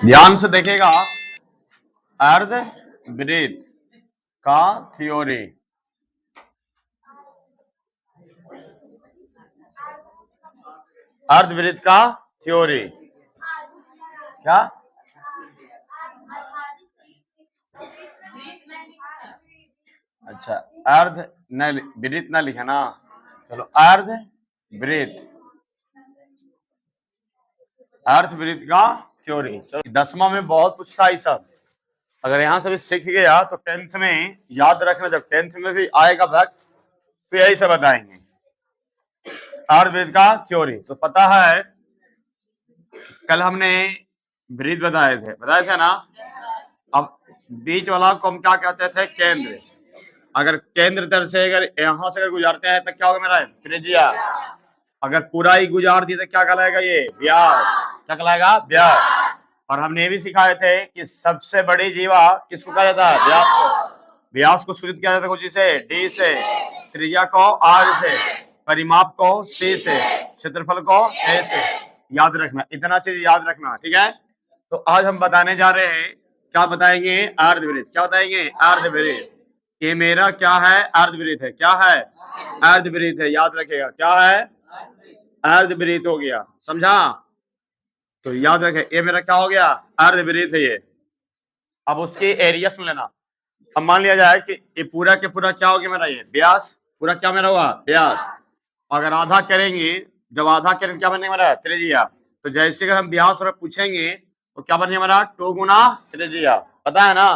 ध्यान से देखेगा अर्ध वृत्त का थ्योरी। अर्धवृत्त का थ्योरी क्या? अच्छा, अर्ध न वृत्त न लिखा ना, चलो अर्ध वृत्त, अर्धवृत्त का थ्योरी। चलो 10वां में बहुत पूछता है सब, अगर यहाँ से भी सीख गया तो 10th में याद रखना, जब 10th में भी आएगा वक्त तो यही सब बताएंगे अर्धवृत्त का थ्योरी। तो पता है कल हमने वृत्त बताए थे ना। अब बीच वाला को हम क्या कहते थे? केंद्र। अगर केंद्र तरफ से अगर यहां से अगर गुजारते हैं तो क्या होगा मेरा? त्रिज्या। अगर पूरा ही गुजार दिया तो क्या कहलाएगा? ये व्यास। क्या कहलाएगा? व्यास। और हमने ये भी सिखाए थे कि सबसे बड़ी जीवा किसको कहा जाता है? व्यास को। व्यास को सूचित किया जाता है कुछ से, डी से, त्रिज्या को आर से, परिमाप को सी से, क्षेत्रफल को ए से। याद रखना, इतना चीज याद रखना, ठीक है। तो आज हम बताने जा रहे हैं, क्या बताएंगे? अर्धवृत्त। क्या बताएंगे? अर्धवृत्त। ये मेरा क्या है? अर्धवृत्त है। क्या है? अर्धवृत्त है। याद रखेगा क्या है? अर्धवृत्त हो गया, समझा? तो याद रखे ये मेरा क्या हो गया? अर्धवृत्त है ये। अब उसकी एरिया सुन लेना। अब मान लिया जाए कि ये पूरा के पूरा क्या हो गया मेरा? ये व्यास। पूरा क्या मेरा हुआ? व्यास। अगर आधा करेंगे, जब आधा करेंगे क्या बनेगा मेरा? त्रिज्या। तो जैसे अगर हम व्यास और पूछेंगे तो क्या बनेगा मेरा? 2 गुना त्रिज्या। पता है ना?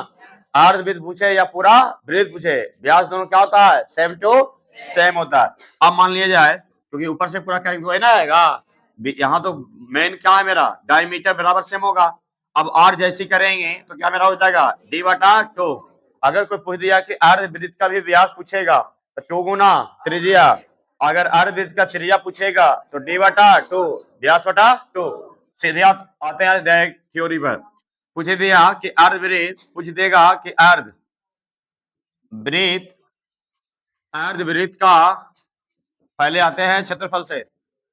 अर्धवृत्त पूछे या पूरा वृत्त पूछे, व्यास दोनों क्या होता है? सेम टू सेम होता है। अब मान लिया जाए क्योंकि ऊपर से पूरा करेंगे तो ना आएगा, यहाँ तो मेन क्या है मेरा? डायमीटर बराबर सेम होगा। अब आर जैसी करेंगे तो क्या मेरा हो जाएगा? d/2। अगर कोई पूछ दिया कि अर्धवृत्त का भी व्यास पूछेगा तो 2 गुना त्रिज्या। अगर अर्धवृत्त का त्रिज्या पूछेगा तो d/2 व्यास/2। सीधे आप आते हैं डायरेक्ट थ्योरी पर। पूछ दिया कि अर्धवृत्त, पूछ देगा कि अर्धवृत्त का, पहले आते हैं क्षेत्रफल से।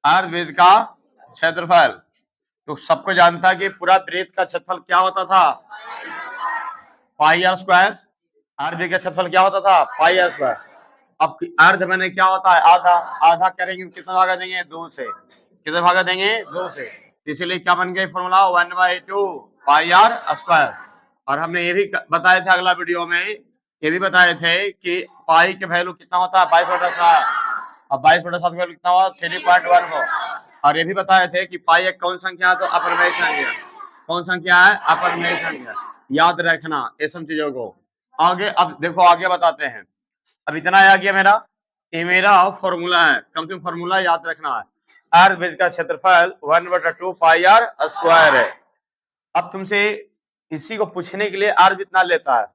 अर्धवृत्त का क्षेत्रफल तो सबको जानता है कि पूरा वृत्त का क्षेत्रफल क्या होता था? पाई आर स्क्वायर। अर्धवृत्त का क्षेत्रफल क्या होता था? पाई आर स्क्वायर। अब अर्ध मैंने क्या होता है? आधा। आधा करेंगे कितना भागा देंगे? 2 से। कितना भागा देंगे? 2 से। इसीलिए क्या बन गया फॉर्मूला? 1/2 pi are square. और हमने ये भी बताए थे अगला वीडियो में, ये भी बताए थे कि पाई के वैल्यू कितना होता है? 22/7। अब 22/7 वैल्यू कितना हुआ? 3.14। और ये भी बताए थे कि पाई एक कौन संख्या है? तो अपरिमेय संख्या। कौन संख्या है? अपरिमेय संख्या। याद रखना ये सब चीजों को। आगे अब देखो, आगे बताते हैं। अब इतना आ गया मेरा, ये मेरा फॉर्मूला है, कम से कम फॉर्मूला याद रखना है। अर्धवृत्त का क्षेत्रफल 1/2 पाई आर स्क्वायर है। अब तुमसे इसी को पूछने के लिए अर्धवृत्त ना लेता है,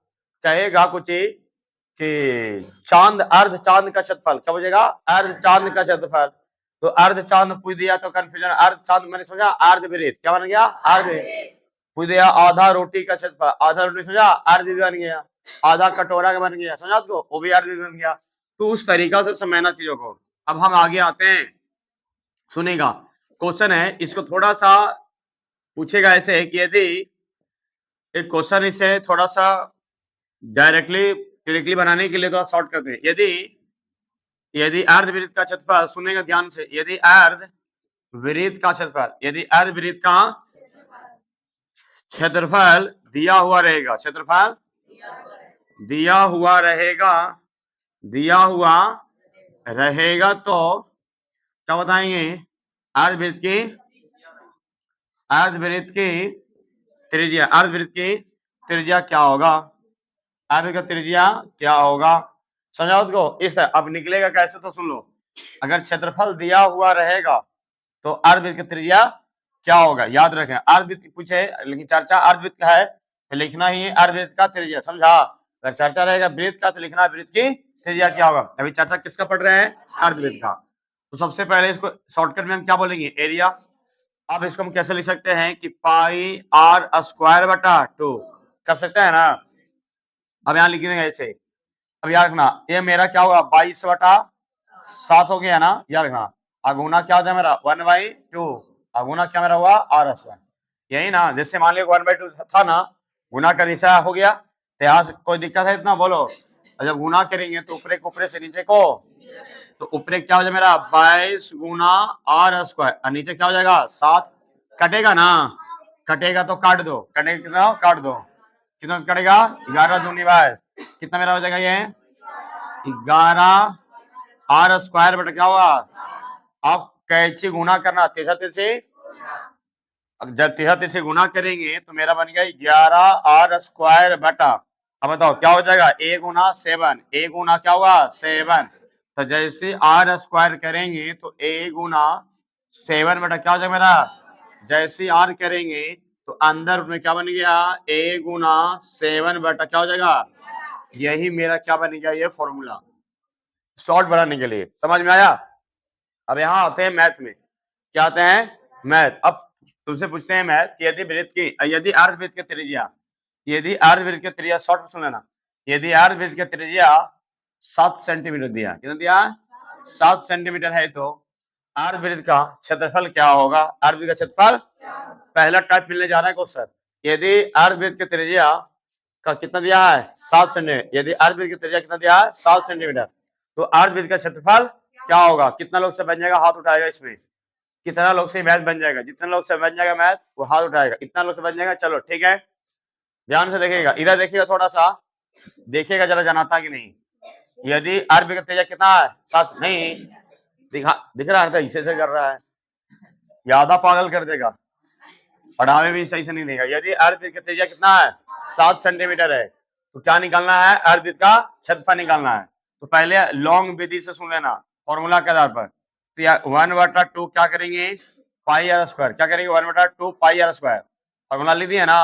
कहेगा कुछ कि चांद, अर्ध चांद का क्षेत्रफल। क्या पूछेगा? अर्ध चांद का क्षेत्रफल। तो अर्ध चांद पूछ दिया तो कंफ्यूजन। अर्ध चांद मैंने समझा अर्धवृत्त। क्या बन गया? अर्धवृत्त। पूछ दिया आधा रोटी का क्षेत्रफल, आधा रोटी समझा? अर्धवृत्त बन गया। आधा कटोरा का बन गया, समझा उसको? वो भी अर्धवृत्त बन गया। तो उस तरीका से समझना चीजों को। अब हम आगे आते हैं, सुनेगा क्वेश्चन है, इसको थोड़ा सा पूछेगा ऐसे कि यदि एक क्वेश्चन इसे थोड़ा सा डायरेक्टली बनाने के लिए थोड़ा शॉर्ट करते हैं। यदि अर्धवृत्त का क्षेत्रफल, सुनेगा ध्यान से, यदि अर्धवृत्त का क्षेत्रफल, यदि अर्धवृत्त का क्षेत्रफल दिया हुआ रहेगा, क्षेत्रफल दिया हुआ रहेगा तो क्या बताएंगे? अर्धवृत्त की त्रिज्या, अर्धवृत्त की त्रिज्या क्या होगा? अर्धवृत्त का त्रिज्या क्या होगा? समझा उसको? इस अब निकलेगा कैसे तो सुन लो। अगर क्षेत्रफल दिया हुआ रहेगा तो अर्धवृत्त की त्रिज्या क्या होगा? याद रखें, अर्धवृत्त पूछे लेकिन चर्चा अर्धवृत्त का है तो लिखना ही अर्धवृत्त का त्रिज्या, समझा? अगर चर्चा रहेगा वृत्त का तो लिखना वृत्त की त्रिज्या क्या होगा। अभी चर्चा किसका पढ़ रहे हैं? अर्धवृत्त का। तो सबसे पहले इसको शॉर्टकट में हम क्या बोलेंगे? एरिया। अब इसको हम कैसे लिख सकते हैं कि पाई आर स्क्वायर/2 कर सकते हैं ना। अब यहाँ लिख देंगे ऐसे। अब याद रखना ये मेरा क्या होगा? 22/7 हो गया ना। याद रखना अगुना क्या हो जाए मेरा? 1/2। अगुना क्या मेरा हुआ? R square. यही ना, जैसे मान लिया 1/2 था ना, गुना का दिशा हो गया, तो यहाँ से कोई दिक्कत है इतना बोलो। और जब गुना करेंगे तो ऊपरे से नीचे को, तो ऊपरे क्या हो जाएगा मेरा 22 गुना r स्क्वायर, और नीचे क्या हो जाएगा 7, कटेगा ना, कटेगा तो काट दो, कटेगा कितना काट दो, कितना कटेगा 11 दूनी 22, कितना मेरा हो जाएगा ये 11 r स्क्वायर बटा क्या होगा, अब कैची गुना करना, तीसरा तीसरी, जब तीसरा तीसरी गुना करेंगे तो मेरा बन गया 11 r स्क्वायर बटा, अब बताओ क्या हो जाएगा a गुना 7, a गुना क्या होगा 7, तो जैसे r स्क्वायर करेंगे तो a गुना 7 बटा क्या हो जाएगा मेरा, जैसे r करेंगे तो अंदर में क्या बन गया a गुना 7 बटा क्या हो जाएगा, यही मेरा क्या बन गया ये फॉर्मूला शॉर्ट बनाने के लिए, समझ में आया। अब यहाँ आते हैं मैथ में, क्या आते हैं मैथ। अब तुमसे पूछते हैं मैथ कि यदि वृत्त की, यदि अर्धवृत्त की त्रिज्या, यदि अर्धवृत्त की त्रिज्या, शॉर्ट में सुन लेना, यदि अर्धवृत्त की त्रिज्या 7 सेंटीमीटर दिया, कितना दिया 7 सेंटीमीटर है, तो अर्धवृत्त का क्षेत्रफल क्या होगा, अर्धवृत्त का क्षेत्रफल, पहला टाइप मिलने जा रहा है क्वेश्चन, यदि अर्धवृत्त की त्रिज्या का कितना दिया है 7 सेंटीमीटर, यदि अर्धवृत्त की त्रिज्या कितना दिया है 7 सेंटीमीटर, तो अर्धवृत्त का क्षेत्रफल क्या होगा, कितना लोग से बन जाएगा, हाथ उठाएगा इसमें, कितना लोग से मैथ बन जाएगा, जितने लोग से बन जाएगा मैथ वो हाथ उठाएगा, इतना लोग से बन जाएगा, चलो ठीक है, ध्यान से देखिएगा, इधर देखिएगा, थोड़ा सा देखिएगा जरा जनाता कि नहीं, यदि अर्धवृत्त का त्रिज्या कितना है 7, नहीं दिख रहा है, इसे से कर रहा है, ज्यादा पागल कर देगा, पढ़ावे भी सही से नहीं देगा, यदि अर्धवृत्त का त्रिज्या कितना है 7 सेंटीमीटर है, तो क्या निकालना है, अर्धवृत्त का क्षेत्रफल निकालना है, तो पहले लॉन्ग विधि से सुन लेना फॉर्मूला के आधार पर, तो 1/2 क्या करेंगे पाई r स्क्वायर, क्या करेंगे 1/2 पाई r स्क्वायर, फॉर्मूला लिख दिया ना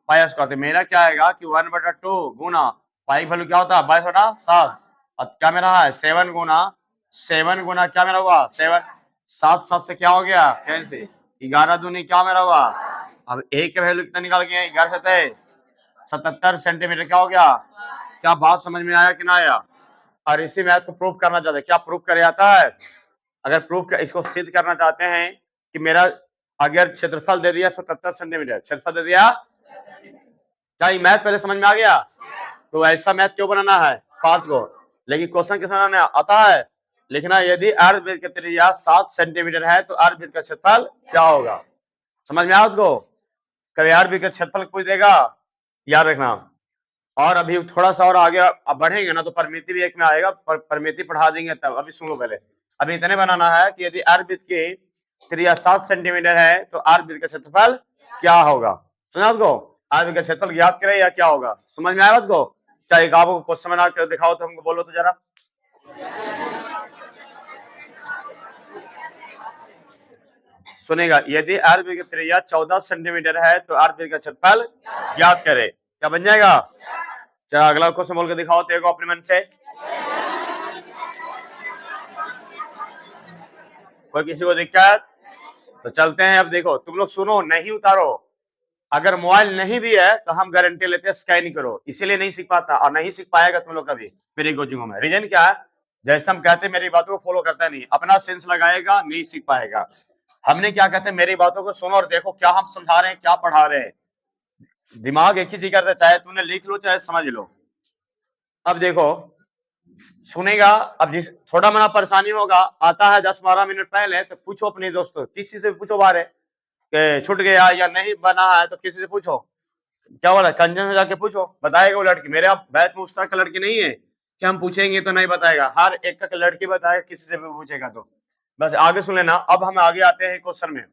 पाई r स्क्वायर, तो मेरा क्या आएगा कि 1/2 गुना पाई की वैल्यू क्या होता है 22/7, अब क्या मेरा है 7 गुना क्या मेरा हुआ 7, 7 से क्या हो गया कैंसिल, 11 दूनी क्या मेरा हुआ, अब एक का वैल्यू कितना निकाल गए 11 से 77 सेंटीमीटर, क्या हो गया, क्या बात समझ में आया कि ना आया। और इसी मैथ को प्रूव करना चाहते हैं, क्या प्रूव करे आता है, अगर प्रूफ इसको सिद्ध करना चाहते हैं कि मेरा अगर क्षेत्रफल दे दिया 77 सेंटीमीटर, क्षेत्रफल दे दिया, क्या ये मैथ पहले समझ में आ गया, तो ऐसा मैथ क्यों बनाना है 5 को, लेकिन क्वेश्चन किस बनाना आता है, लिखना यदि अर्धवृत्त की त्रिज्या 7 सेंटीमीटर है तो अर्धवृत्त का क्षेत्रफल क्या होगा, समझ में आया उसको, कभी अर्धवृत्त का क्षेत्रफल पूछ देगा याद रखना। और अभी थोड़ा सा और आगे अब बढ़ेंगे ना तो परिमिति भी एक में आएगा, परिमिति पढ़ा देंगे तब, अभी सुनो पहले, अभी इतने बनाना है कि यदि अर्धवृत्त की त्रिज्या 7 सेंटीमीटर है तो अर्धवृत्त का क्षेत्रफल क्या होगा, सुना उसको, अर्धवृत्त का क्षेत्रफल ज्ञात करें या क्या होगा, समझ में आया उसको, चाहे आपको क्वेश्चन बना कर दिखाओ तो हमको बोलो तो जरा, सुनेगा, यदि अर्धवृत्त की त्रिज्या 14 सेंटीमीटर है तो अर्धवृत्त का क्षेत्रफल ज्ञात करे, क्या बन जाएगा, चलो अगला क्वेश्चन बोल के दिखाओ तो अपने मन से, कोई किसी को दिक्कत, तो चलते हैं। अब देखो तुम लोग सुनो, नहीं उतारो, अगर मोबाइल नहीं भी है तो हम गारंटी लेते हैं स्कैन करो, इसीलिए नहीं सीख पाता और नहीं सीख पाएगा तुम लोग कभी मेरी कोचिंगों में, रीजन क्या है, जैसे हम कहते हैं मेरी बातों को फॉलो करता नहीं, अपना सेंस लगाएगा नहीं सीख पाएगा, हमने क्या कहते हैं मेरी बातों को सुनो और देखो क्या हम समझा रहे हैं क्या पढ़ा रहे हैं, दिमाग एक ही चीज करता है, चाहे तुमने लिख लो चाहे समझ लो। अब देखो सुनेगा, अब जिस थोड़ा मना परेशानी होगा, आता है 10-12 मिनट पहले तो पूछो अपने दोस्तों, किसी से पूछो बारे कि छूट गया या नहीं बना है, तो किसी से पूछो, क्या बोला कंजन से जाके पूछो, बताएगा वो लड़की, मेरे आप बैच में उस तरह का लड़की नहीं है कि हम पूछेंगे तो नहीं बताएगा, हर एक का लड़की बताएगा किसी से भी पूछेगा तो, बस आगे सुन लेना। अब हम आगे आते हैं क्वेश्चन में,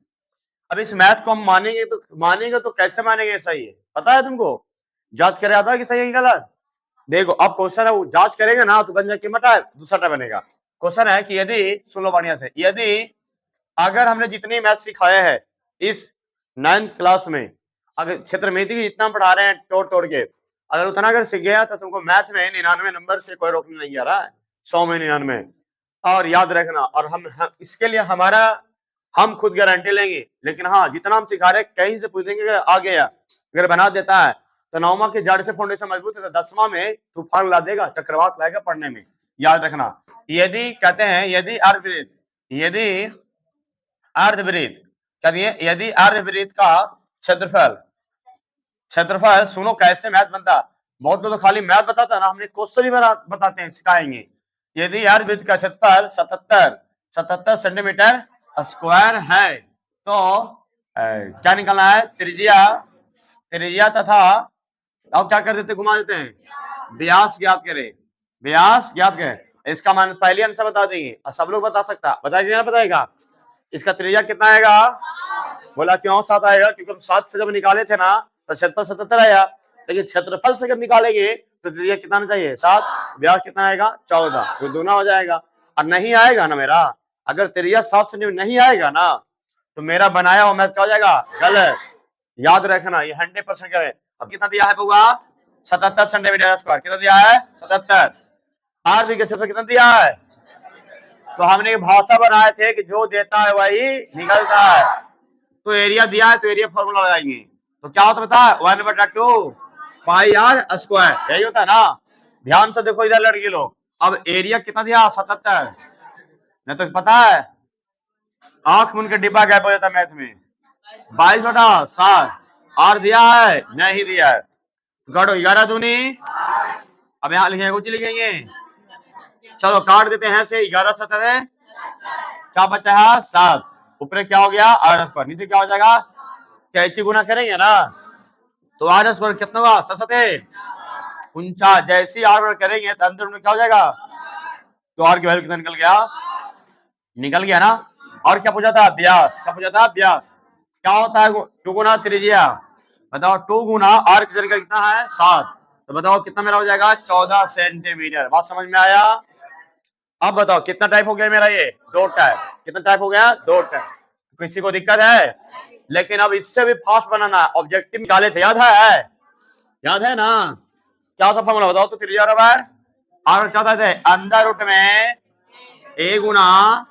अब इस मैथ को हम मानेंगे तो कैसे मानेंगे सही है, पता है तुमको, जांच करे आता है कि सही है गलत, देखो अब क्वेश्चन है वो जांच करेगा ना तो बन जाए मटा दूसरा टाइप बनेगा, क्वेश्चन है कि यदि सुन लो बढ़िया से, यदि अगर हमने जितनी मैथ सिखाए हैं इस 9th क्लास में, अगर क्षेत्रमिति की जितना पढ़ा रहे हैं तोड़ के, अगर उतना अगर सीख गया तो तुमको मैथ में 99 नंबर से कोई रोकने नहीं आ रहा है, 100 में 99, और याद रखना, और हम इसके लिए हम खुद गारंटी लेंगे, लेकिन हाँ जितना हम सिखा रहे कहीं से पूछ देंगे आ गया, अगर बना देता है तो 9वां की जड़ से फाउंडेशन मजबूत है तो 10वां में तूफान ला देगा, चक्रवात लाएगा पढ़ने में, याद रखना। यदि कहते हैं यदि अर्धवृत्त का क्षेत्रफल। क्षेत्रफल सुनो कैसे मैथ बनता, बहुत लोग तो खाली मैथ बताता है ना, हमने क्वेश्चन ही बताते हैं, सिखाएंगे। यदि अर्धवृत्त का क्षेत्रफल 77 सेंटीमीटर स्क्वायर है तो क्या निकलना है, त्रिज्या तथा, अब क्या कर देते, घुमा देते हैं, व्यास ज्ञात करें, व्यास ज्ञात करें। इसका मान पहले आंसर बता देंगे, सब लोग बता सकता, बताएगा ना, बताएगा इसका त्रिज्या कितना आएगा, बोला क्यों 7 आएगा, क्योंकि हम 7 से जब निकाले थे ना तो क्षेत्रफल 77 आया, लेकिन क्षेत्रफल से जब निकालेंगे तो त्रिज्या कितना आना चाहिए 7, व्यास कितना आएगा 14, तो दूना हो जाएगा। और नहीं आएगा ना मेरा, अगर त्रिज्या 7 सेंटीमीटर नहीं आएगा ना तो मेरा बनाया हुआ मैथ क्या हो जाएगा, गलत। याद रखना ये 100% करें। अब कितना दिया है बउआ, 77 सेंटीमीटर स्क्वायर, कितना दिया है 77। आर भी कितना दिया है, तो हमने भाषा बनाए थे कि जो देता है वही निकलता है, तो एरिया दिया है तो एरिया फॉर्मूला लगाएंगे, तो क्या होता बता 1/2 पाई आर स्क्वायर, यही होता है ना। ध्यान से देखो इधर लड़की लोग, अब एरिया कितना दिया 77, नहीं तो पता है आंख मुन के डिब्बा गैप हो जाता मैथ में, 22/7 आर दिया है नहीं दिया है, गढ़ो 11 दूनी, अब यहाँ लिखेंगे कुछ लिखेंगे, चलो काट देते हैं से 11 7 है, क्या बचा है 7, ऊपर क्या हो गया आर स्क्वायर, नीचे क्या हो जाएगा, कैंची गुना करेंगे ना तो आर स्क्वायर कितना होगा 49, जैसे आर करेंगे तो अंदर में क्या हो जाएगा, तो आर की वैल्यू कितना निकल गया ना। और क्या पूछा था व्यास, क्या पूछा था व्यास, क्या होता है 2 गुना त्रिज्या, बताओ 2 गुना आर की जगह कितना है 7, तो बताओ कितना मेरा हो जाएगा 14 सेंटीमीटर, बात समझ में आया। अब बताओ कितना टाइप हो गया मेरा, ये 2 टाइप, कितना टाइप हो गया 2 टाइप, किसी को दिक्कत है, लेकिन अब इससे भी फास्ट बनाना, ऑब्जेक्टिव निकाले थे याद है ना, क्या था फॉर्मूला बताओ तो, त्रिज्या बराबर आर क्या था, अंदर रूट में a गुना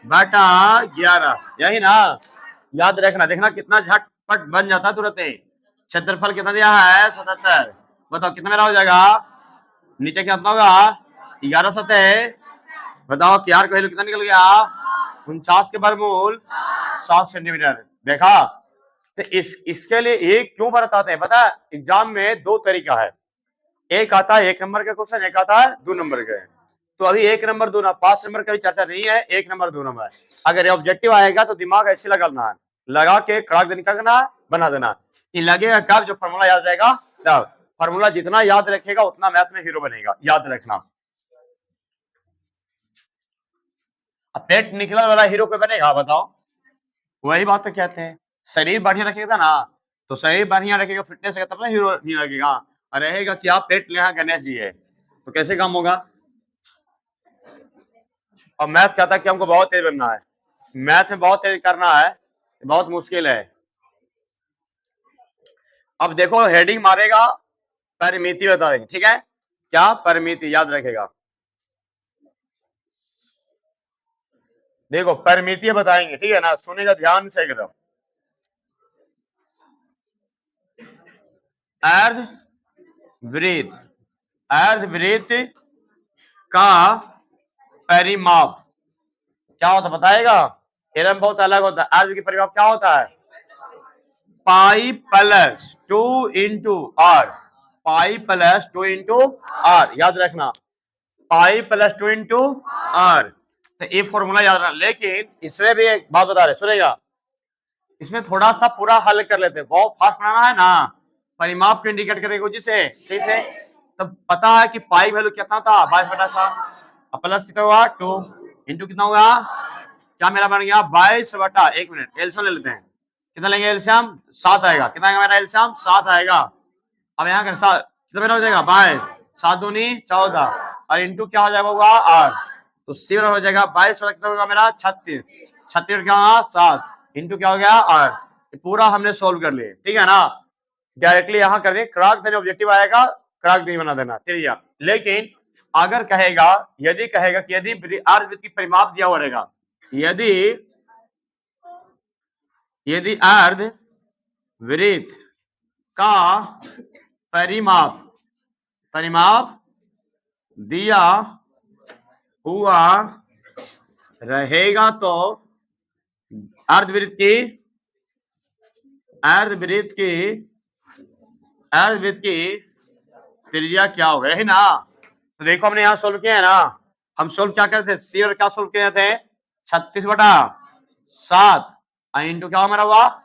बटा 11, यही ना, याद रखना, देखना कितना झटपट बन जाता है तुरंत। क्षेत्रफल कितना दिया है 77, बताओ कितना मेरा हो जाएगा, नीचे कितना होगा 11 7, बताओ कि आर का वैल्यू कितना निकल गया 49 के वर्गमूल 7 सेंटीमीटर, देखा। तो इसके लिए एक क्यों बताते हैं पता है, एग्जाम में 2 तरीका है, एक आता है 1 नंबर का क्वेश्चन, एक आता है 2 नंबर का, तो अभी 1 नंबर 2 नंबर 5 नंबर का भी चर्चा नहीं है, 1 नंबर 2 नंबर। अगर ऑब्जेक्टिव आएगा तो दिमाग ऐसे लगाना है, लगा के खड़ाक देने का बना देना, ये लगेगा कब जो फॉर्मूला याद रहेगा तब, फॉर्मूला जितना याद रखेगा उतना मैथ में हीरो बनेगा, याद रखना। अब पेट निकलने वाला हीरो कोई बनेगा बताओ, वही बात तो कहते हैं, शरीर बढ़िया रखेगा ना, तो शरीर बढ़िया रखेगा फिटनेस है तब ना हीरो नहीं लगेगा, और रहेगा कि आप पेट यहाँ गणेश जी है तो कैसे काम होगा। और मैथ कहता है कि हमको बहुत तेज बनना है, मैथ में बहुत तेज करना है, बहुत मुश्किल है। अब देखो हेडिंग मारेगा परिमिति बता देंगे, ठीक है, क्या परिमिति याद रखेगा, देखो परिमिति बताएंगे, ठीक है ना, सुनेगा ध्यान से एकदम। अर्धवृत्त का परिमाप क्या होता बताएगा, एरम बहुत अलग होता है, अर्ध की परिमाप क्या होता है pi plus 2 into R, pi plus 2 into R, याद रखना पाई प्लस 2 इंटू आर, तो ये फॉर्मूला याद रखना। लेकिन इसमें भी एक बात बता रहे सुनेगा, इसमें थोड़ा सा पूरा हल कर लेते, बहुत फास्ट बनाना है ना, परिमाप को इंडिकेट करेगा जिसे, ठीक है, तब पता है कि पाई वैल्यू कितना था 22/7, प्लस कितना हुआ 2 इंटू कितना हुआ, क्या मेरा बन गया 22/1 मिनट, एल्सियम ले लेते हैं, कितना लेंगे एल्सियम 7 आएगा, कितना आएगा मेरा एल्सियम 7 आएगा। अब यहाँ कर 7 कितना मेरा हो जाएगा 22, 7 दूनी 14, और इंटू क्या हो जाएगा होगा 8, तो सी हो जाएगा 22 कितना होगा मेरा 36, 36 क्या होगा 7 इंटू क्या हो गया 8, पूरा हमने सोल्व कर लिया, ठीक है ना। डायरेक्टली यहाँ कर दें, क्रॉस देने ऑब्जेक्टिव आएगा, क्रॉस नहीं बना देना त्रिज्या। लेकिन अगर कहेगा, यदि कहेगा कि यदि अर्धवृत्त की परिमाप दिया हुआ रहेगा, यदि अर्धवृत्त का परिमाप दिया हुआ रहेगा तो अर्धवृत्त की अर्धवृत्त की त्रिज्या क्या हो गया है ना। तो देखो हमने यहाँ सोल्व किया है ना, हम सोल्व क्या करते थे, सी और क्या सोल्व किए थे 36/7 इंटू क्या हमारा हुआ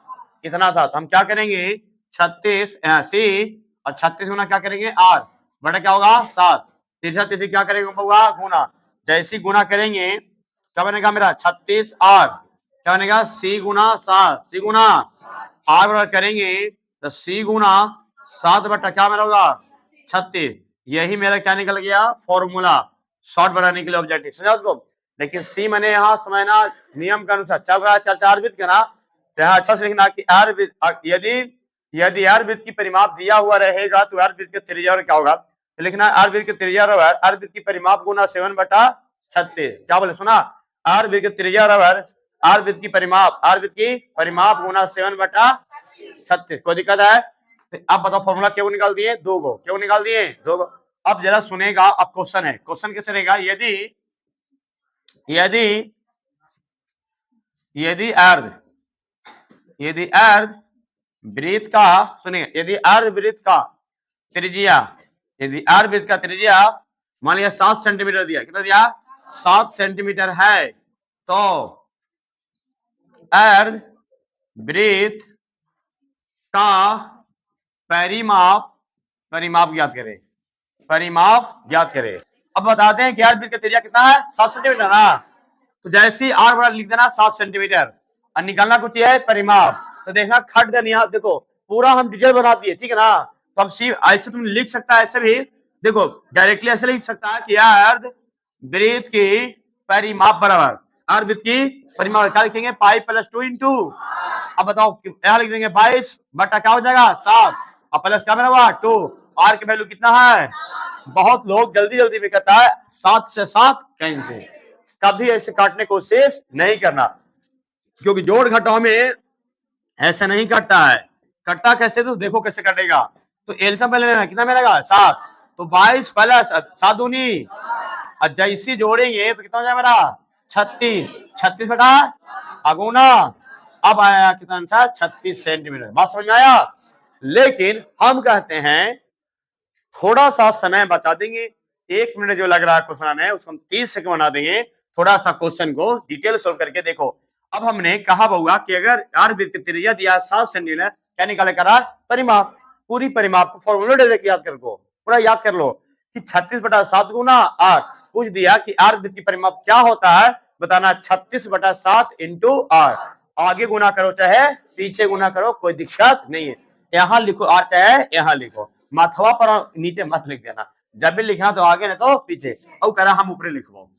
इतना था। तो हम क्या करेंगे 36 सी और 36 गुना क्या करेंगे आर बटा क्या होगा 7, तीसरा तीसरी क्या करेंगे होगा गुना। जैसी गुना करेंगे क्या बनेगा मेरा 36 आर, क्या बनेगा सी गुना 7, सी गुना आर बराबर करेंगे तो सी गुना 7 बटा क्या मेरा होगा 36। यही मेरा क्या निकल गया फॉर्मूला शॉर्ट बनाने के लिए ऑब्जेक्टिव, समझा उसको। लेकिन सी मैंने यहाँ समझना नियम के अनुसार चल रहा है चर्चा अर्बित का ना, तो यहाँ अच्छा से लिखना कि यदि अर्बित की परिमाप दिया हुआ रहेगा तो अर्बित की त्रिज्या क्या होगा, तो लिखना अर्बित की त्रिज्या अर्बित की परिमाप गुना 7/36। क्या बोले सुना, अर्बित की त्रिज्या अर्बित की परिमाप गुना 7/36। कोई दिक्कत है? अब बताओ फॉर्मूला क्यों निकाल दिए 2 गो, क्यों निकाल दिए 2 गो। अब जरा सुनेगा, अब क्वेश्चन है, क्वेश्चन कैसे रहेगा, यदि अर्ध वृत्त का सुनिए, यदि अर्ध वृत्त का त्रिज्या मान लिया 7 सेंटीमीटर दिया, कितना दिया 7 सेंटीमीटर है, तो अर्ध वृत्त का परिमाप ज्ञात करें। अब बताते हैं कि अर्ध वृत्त का त्रिज्या कितना है 7 सेंटीमीटर ना, तो जैसे ही आर बड़ा लिख देना 7 सेंटीमीटर और निकालना कुछ है परिमाप। तो देखना खट देना, यहाँ देखो पूरा हम डिटेल बना दिए, ठीक है ना। तो अब सी ऐसे तुम लिख सकता है, ऐसे भी देखो डायरेक्टली ऐसे लिख सकता है कि अर्ध वृत्त की परिमाप बराबर अर्ध वृत्त की परिमाप क्या लिखेंगे पाई प्लस 2 इंटू, अब बताओ यहाँ लिख देंगे 22 बटा क्या हो जाएगा 7 और प्लस क्या मेरा हुआ 2, आर की वैल्यू कितना है। बहुत लोग जल्दी में करता है 7 से 7 कैंसिल, कभी ऐसे काटने की कोशिश नहीं करना, क्योंकि जोड़ घटाव में ऐसा नहीं कटता है। कटता कैसे, तो देखो कैसे कटेगा। तो एलसीएम पहले लेना, कितना मिलेगा 7, तो 22 प्लस 7 दूनी और जैसी जोड़ेंगे तो कितना हो जाएगा मेरा 36 बटा अगुना, अब आया कितना आंसर 36 सेंटीमीटर। बात समझ में आया। लेकिन हम कहते हैं थोड़ा सा समय बचा देंगे, 1 मिनट जो लग रहा है क्वेश्चन बनाने उसको हम 30 सेकंड बना देंगे, थोड़ा सा क्वेश्चन को डिटेल सोल्व करके देखो। अब हमने कहा बहुआ कि अगर अर्ध वृत्त की त्रिज्या दिया 7 सेंटीमीटर, क्या निकाले करा परिमाप, पूरी परिमाप को फॉर्मूला डायरेक्ट याद कर लो, पूरा याद कर लो कि 36/7 गुना 8। पूछ दिया कि अर्ध वृत्त की परिमाप क्या होता है, बताना 36/7 इंटू 8। आगे गुना करो चाहे पीछे गुना करो, कोई दिक्कत नहीं है। यहाँ लिखो आर चाहे यहाँ लिखो, माथवा पर नीचे मत लिख देना, जब भी लिखना तो आगे नहीं तो पीछे। और कह रहा हम ऊपर लिखो,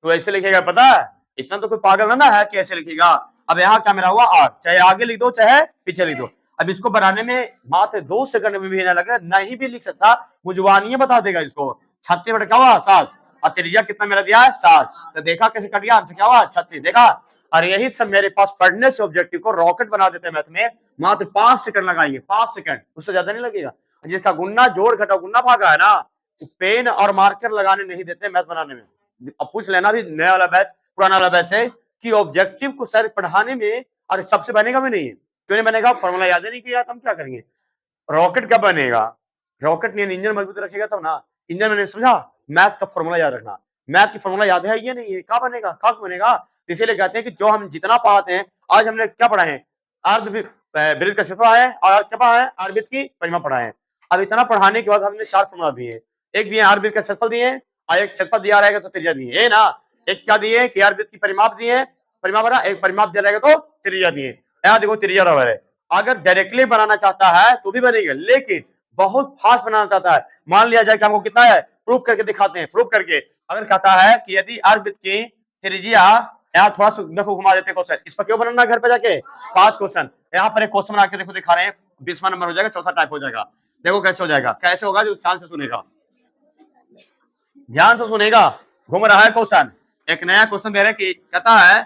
तो ऐसे लिखेगा पता है, इतना तो कोई पागल ना है कि ऐसे लिखेगा। अब यहाँ क्या मेरा हुआ आर, चाहे आगे लिख दो चाहे पीछे लिख दो। अब इसको बनाने में मात्र 2 सेकंड में भी ना लगे, नहीं भी लिख सकता, मुझवानी बता देगा इसको। 36 बटा क्या हुआ 7 और त्रिज्या कितना मेरा दिया है 7, तो देखा कैसे कट गया आंसर क्या हुआ 36, देखा। और यही सब मेरे पास पढ़ने से ऑब्जेक्टिव को रॉकेट बना देते हैं मैथ में, मात्र 5 सेकंड लगाएंगे, 5 सेकंड, उससे ज्यादा नहीं लगेगा। जिसका गुन्ना जोड़ घटा गुन्ना भागा है ना, पेन और मार्कर लगाने नहीं देते मैथ बनाने में। अब पूछ लेना भी नया वाला बैच पुराना वाला बैच है कि ऑब्जेक्टिव को सर पढ़ाने में और सबसे बनेगा भी नहीं है, क्यों नहीं बनेगा, फॉर्मूला याद नहीं किया हम क्या करेंगे। रॉकेट कब बनेगा, रॉकेट ने इंजन मजबूत रखेगा तब ना। इंजन मैंने समझा, मैथ का फॉर्मूला याद रखना, मैथ की फॉर्मूला याद है ये नहीं है, क्या बनेगा कब बनेगा। इसीलिए कहते हैं कि जो हम जितना पढ़ाते हैं, आज हमने क्या पढ़ा है अर्ध वृत्त का क्षेत्रफल है और क्या पढ़ा है अर्ध वृत्त की परिमाप पढ़ा है। अब इतना पढ़ाने के बाद हमने 4 फॉर्मूला दिए, एक दिए अर्ध वृत्त का क्षेत्रफल दिए और एक क्षेत्रफल दिया रहेगा तो त्रिज्या दिए ना, एक क्या दिए कि अर्ध वृत्त की परिमाप दिए, परिमाप बना एक परिमाप दिया रहेगा तो त्रिज्या दिए। यहाँ देखो त्रिज्या बराबर है, अगर डायरेक्टली बनाना चाहता है तो भी बनेगा, लेकिन बहुत फास्ट बनाना चाहता है, मान लिया जाए कि हमको कितना है प्रूफ करके दिखाते हैं, प्रूफ करके अगर कहता है कि यदि अर्ध वृत्त की त्रिज्या, यहाँ थोड़ा सा देखो घुमा देते क्वेश्चन, इस पर क्यों बनाना घर पे जाके 5 क्वेश्चन, यहाँ पर एक क्वेश्चन बना के देखो दिखा रहे हैं, 20वां नंबर हो जाएगा, चौथा टाइप हो जाएगा। देखो कैसे हो जाएगा, कैसे होगा जो ध्यान से सुनेगा, ध्यान से सुनेगा। घूम रहा है क्वेश्चन, एक नया क्वेश्चन दे रहे कि कहता है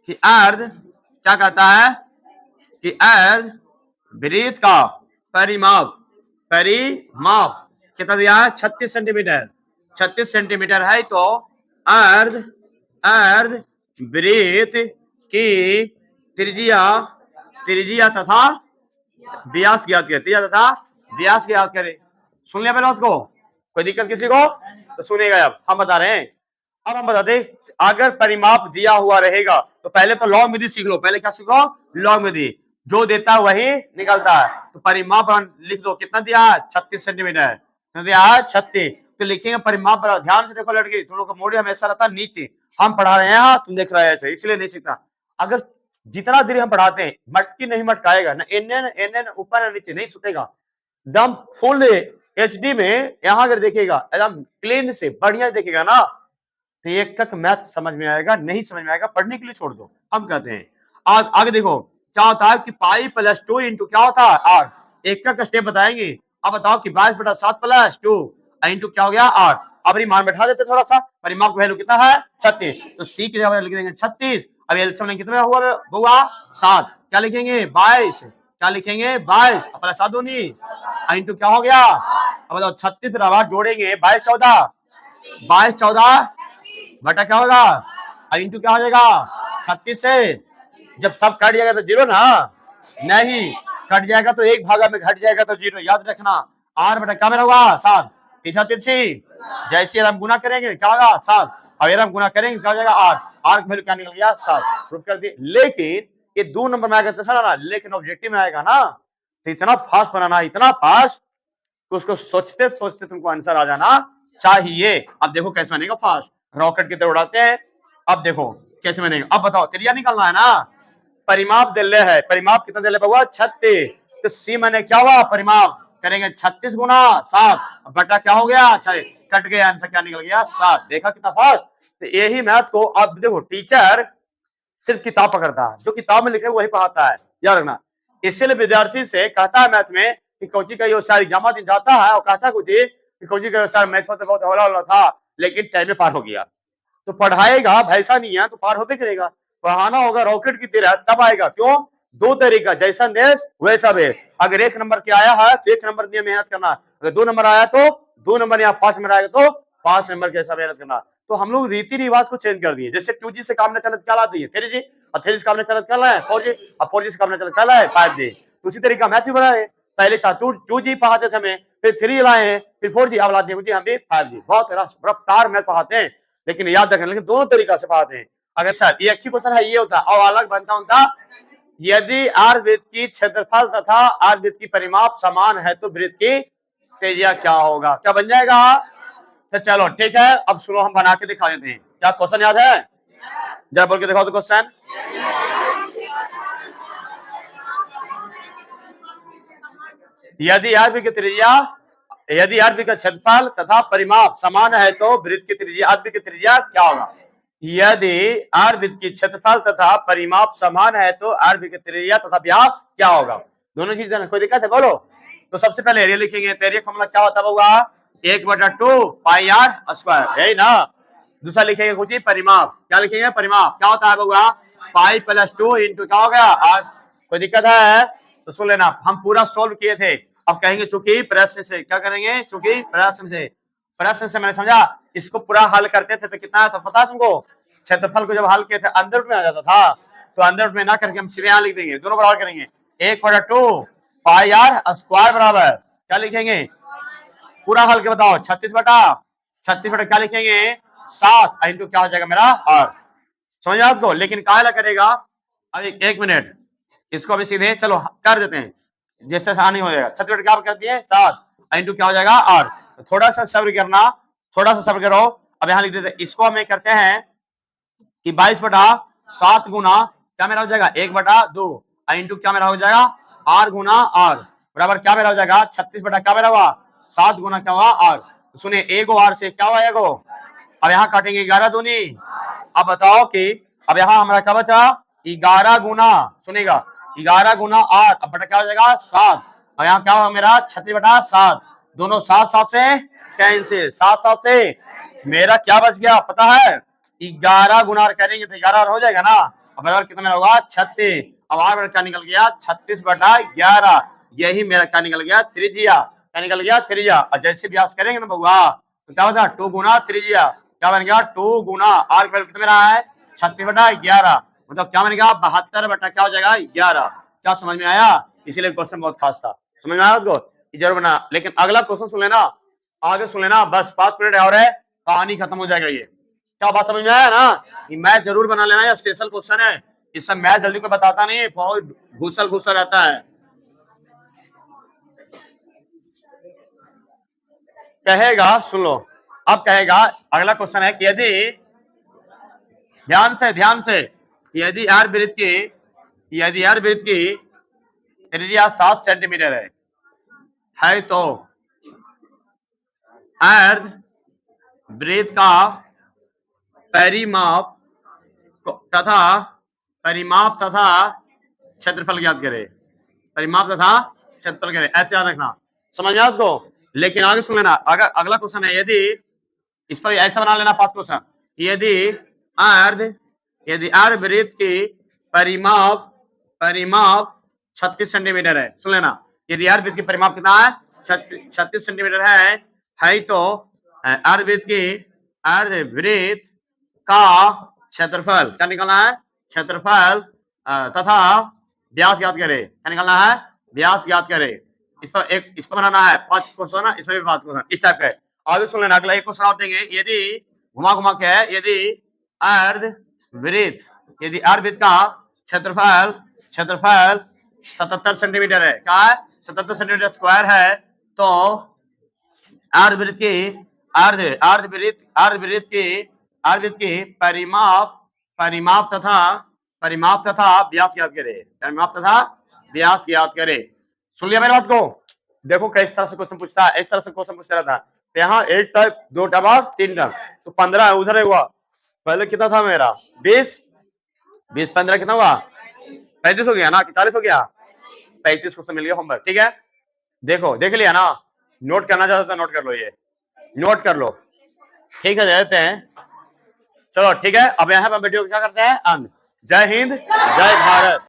कि अर्ध क्या कहता है कि अर्ध वृत्त का परिमाप कितना दिया है 36 सेंटीमीटर, 36 सेंटीमीटर है, तो अर्ध वृत्त की त्रिज्या तथा व्यास ज्ञात करे, त्रिज्या तथा व्यास ज्ञात करे। सुन लिया पहले बात को, कोई दिक्कत किसी को तो सुनेगा। अब हम बता रहे हैं, अब हम बताते अगर परिमाप दिया हुआ रहेगा तो पहले तो लॉग विधि सीख लो। पहले क्या सीखो? लॉग विधि। जो देता है वही निकलता है। तो परिमाप लिख दो, कितना दिया है? 36 सेंटीमीटर दिया है, 36। तो लिखेंगे परिमाप पर। ध्यान से देखो लड़की, तुम लोग का मोड़ी हमेशा रहता नीचे। हम पढ़ा रहे हैं, तुम देख रहे हैं ऐसे, इसलिए नहीं सीखता। अगर जितना देर हम पढ़ाते हैं मटकी नहीं मटकाएगा ना, एन ऊपर ना नीचे नहीं सुतेगा, एकदम फुल एचडी में। यहां अगर देखेगा एकदम क्लीन से बढ़िया देखेगा ना, तो एक तक मैथ समझ में आएगा। नहीं समझ में आएगा पढ़ने के लिए छोड़ दो। हम कहते हैं आगे देखो क्या होता है कि पाई प्लस 2 इंटू क्या होता है? 8। एक का स्टेप बताएंगे। अब बताओ कि 22/7 प्लस 2 इंटू क्या हो गया? 8। अब मान बैठा देते थोड़ा सा। परिमाप का वैल्यू कितना है? 36। तो सी की जगह लिख देंगे 36। अब एलसीएम कितना हुआ बुआ? 7। क्या लिखेंगे? 22। क्या लिखेंगे? 22 प्लस 7 दूनी इंटू क्या हो गया? अब बताओ 36 जोड़ेंगे 22 14 22 14 बटा क्या होगा? इंटू क्या हो जाएगा? 36 से जब सब कट जाएगा तो 0 ना, नहीं कट जाएगा तो 1 भागा में घट जाएगा तो 0। याद रखना। 8 बटा क्या मेरा होगा? 7। तीसरा तिरछी जैसे हम गुना करेंगे क्या होगा? 7। अगर हम गुना करेंगे क्या हो जाएगा? 8। 8 का वैल्यू क्या निकल गया? 7। प्रूफ कर दिए। लेकिन ये 2 नंबर में आएगा तो ना, लेकिन ऑब्जेक्टिव में आएगा ना, तो इतना फास्ट बनाना, इतना फास्ट तो उसको सोचते सोचते तुमको आंसर आ जाना चाहिए। अब देखो कैसे बनेगा फास्ट, रॉकेट की तरह उड़ाते हैं। अब देखो कैसे बनेगा। अब बताओ त्रिज्या निकालना है ना, परिमाप दिल्ले है। परिमाप कितना दिल्ले हुआ? 36। तो सी मैंने क्या हुआ? परिमाप करेंगे 36 गुना 7 बटा क्या हो गया? 6। कट गया, आंसर क्या निकल गया? 7। देखा कितना फास्ट। तो यही मैथ को अब देखो टीचर सिर्फ किताब पकड़ता है, जो किताब में लिखे वही पढ़ाता है, याद रखना। इसलिए विद्यार्थी से कहता है मैथ में कि कोची का ये सारी जमा दिन जाता है और कहता है कुछ कि कोची का सारा मैथ में तो बहुत हौला था, लेकिन टाइम में पार हो गया। तो पढ़ाएगा वैसा नहीं है तो पार होते करेगा। पढ़ाना होगा रॉकेट की तरह, तब आएगा। क्यों? 2 तरीका, जैसा देश वैसा भेद। अगर 1 नंबर के आया है तो 1 नंबर की मेहनत करना, अगर 2 नंबर आया तो 2 नंबर, या 5 नंबर आएगा तो 5 नंबर के ऐसा मेहनत करना। तो हम लोग रीति रिवाज को चेंज कर दिए। जैसे 2G से काम न चलत क्या ला दिए 3G, और 3G से काम न चलत क्या लाए 4G, और 4G से काम न चलत क्या लाए 5G। तो उसी तरीका मैथ भी बढ़ा है। पहले था 2G पढ़ाते थे हमें, फिर 3 लाए हैं, फिर 4G, अब लाते हैं हम भी 5G। बहुत रफ्तार मैथ पढ़ाते हैं, लेकिन याद रखना, लेकिन दोनों तरीका से पढ़ाते हैं। अगर सर ये अच्छी क्वेश्चन है, ये होता और अलग बनता होता, यदि आर वृत्त की क्षेत्रफल तथा आर वृत्त की परिमाप समान है तो वृत्त की त्रिज्या क्या होगा? क्या बन जाएगा? तो चलो ठीक है, अब सुनो हम बना के दिखा देते हैं। क्या क्वेश्चन याद है? जरा बोल के दिखाओ तो क्वेश्चन। यदि आर वृत्त की त्रिज्या, यदि आर वृत्त का क्षेत्रफल तथा परिमाप समान है तो वृत्त की त्रिज्या, आर वृत्त की त्रिज्या क्या होगा? यदि आर वृत्त की क्षेत्रफल तथा परिमाप समान है तो आर वृत्त की त्रिज्या तथा व्यास क्या होगा? दोनों चीजें, कोई दिक्कत है बोलो। तो सबसे पहले एरिया लिखेंगे। तो एरिया फॉर्मूला क्या होता होगा? 1/2 पाई आर स्क्वायर, यही ना। दूसरा लिखेंगे कुछ परिमाप। क्या लिखेंगे? परिमाप क्या होता है बउआ? पाई प्लस 2 इंटू क्या हो गया? आर। कोई दिक्कत है तो सुन लेना। हम पूरा सोल्व किए थे, अब कहेंगे चूंकि प्रश्न से। क्या करेंगे? चूंकि प्रश्न से। प्रश्न से मैंने समझा, इसको पूरा हल करते थे तो कितना है तो पता है तुमको? क्षेत्रफल को जब हल किए थे अंदर रूट में आ जाता था, तो अंदर रूट में ना करके हम सीधे यहाँ लिख देंगे, दोनों बराबर करेंगे। 1/2 पाई आर स्क्वायर बराबर क्या लिखेंगे? पूरा हल के बताओ। 36 बटा क्या लिखेंगे? 7 इंटू क्या हो जाएगा मेरा? आर। समझ आपको? लेकिन काहे करेगा? अभी 1 मिनट, इसको अभी सीधे चलो कर देते हैं, जैसे आसानी हो जाएगा। 36 क्या कर दिए? 7 इंटू क्या हो जाएगा? आर। थोड़ा सा सब्र करना, थोड़ा सा सब्र करो। अब यहाँ लिख देते हैं, इसको हमें करते हैं कि 22/7 गुना क्या मेरा हो जाएगा? 1/2 इंटू क्या मेरा हो जाएगा? आर गुना आर बराबर क्या मेरा हो जाएगा? 36 बटा क्या मेरा हुआ? 7 गुना क्या हुआ? आर। तो सुनिए, एगो आर से क्या हुआ? एगो। अब यहाँ काटेंगे 11 दूनी। अब बताओ कि अब यहाँ हमारा क्या बचा? 11 गुना, सुनिएगा 11 गुना आर, अब बटा क्या हो जाएगा? 7। और यहाँ क्या होगा मेरा? 36/7। दोनों 7 से कैंसिल, 7 से मेरा क्या बच गया पता है? 11 गुना करेंगे तो 11 हो जाएगा ना, बराबर कितना मेरा होगा? 36। अब आर क्या निकल गया? 36/11। यही मेरा क्या निकल गया? त्रिज्या। क्या निकल गया? त्रिज्या। और जैसे व्यास करेंगे ना बउआ तो क्या होता है? 2 गुना त्रिज्या। क्या बन गया? 2 गुना आर का कितना मेरा है? 36/11। मतलब क्या बन गया? 72 बटा क्या हो जाएगा? 11। क्या समझ में आया? इसीलिए क्वेश्चन बहुत खास था। समझ में आया आपको? जरूर बना। लेकिन अगला क्वेश्चन सुन लेना, आगे सुन लेना, बस 5 मिनट और है, कहानी खत्म हो जाएगा। ये क्या बात समझ में आया ना? ये मैथ जरूर बना लेना, ये स्पेशल क्वेश्चन है, इससे मैथ जल्दी कोई बताता नहीं है, बहुत घुसल घुसल रहता है। कहेगा, सुन लो, अब कहेगा अगला क्वेश्चन है कि यदि ध्यान से यदि आर वृत्त की त्रिज्या 7 सेंटीमीटर है तो अर्ध वृत्त का परिमाप तथा क्षेत्रफल ज्ञात करे। परिमाप तथा क्षेत्रफल करे, ऐसे याद रखना। समझ में आपको? लेकिन आगे सुन लेना, अगला क्वेश्चन है, यदि इस पर ऐसा बना लेना 5 क्वेश्चन, यदि अर्ध वृत्त की परिमाप 36 सेंटीमीटर है। सुन लेना, यदि अर्ध वृत्त की परिमाप कितना है? 36 सेंटीमीटर है तो अर्ध वृत्त का क्षेत्रफल क्या निकालना है? क्षेत्रफल तथा व्यास ज्ञात करे। क्या निकालना है? व्यास ज्ञात करे। इस पर बनाना है 5 क्वेश्चन, इसमें भी 5 क्वेश्चन इस टाइप का है। आगे सुन लेना, अगला एक क्वेश्चन आप देंगे, यदि घुमा के है, यदि अर्ध वृत्त का क्षेत्रफल 77 सेंटीमीटर है, क्या है? 77 सेंटीमीटर स्क्वायर है, तो अर्ध वृत्त की परिमाप तथा व्यास ज्ञात करे। सुन लिया मेरी बात को? देखो किस तरह से क्वेश्चन पूछता है, इस तरह से क्वेश्चन पूछता रहता है। तो यहाँ 1 टाइप 2 टाइप और 3 टाइप, तो 15 है, उधर हुआ पहले कितना था मेरा? 20 15 कितना हुआ? 35 हो गया ना कि 40 हो गया? 35 क्वेश्चन मिल गया होमवर्क। ठीक है, देखो देख लिया ना? नोट करना चाहता था, नोट कर लो, ये नोट कर लो। ठीक है, दे देते हैं। चलो ठीक है, अब यहाँ पर वीडियो क्या करते हैं? अंत। जय हिंद, जय भारत।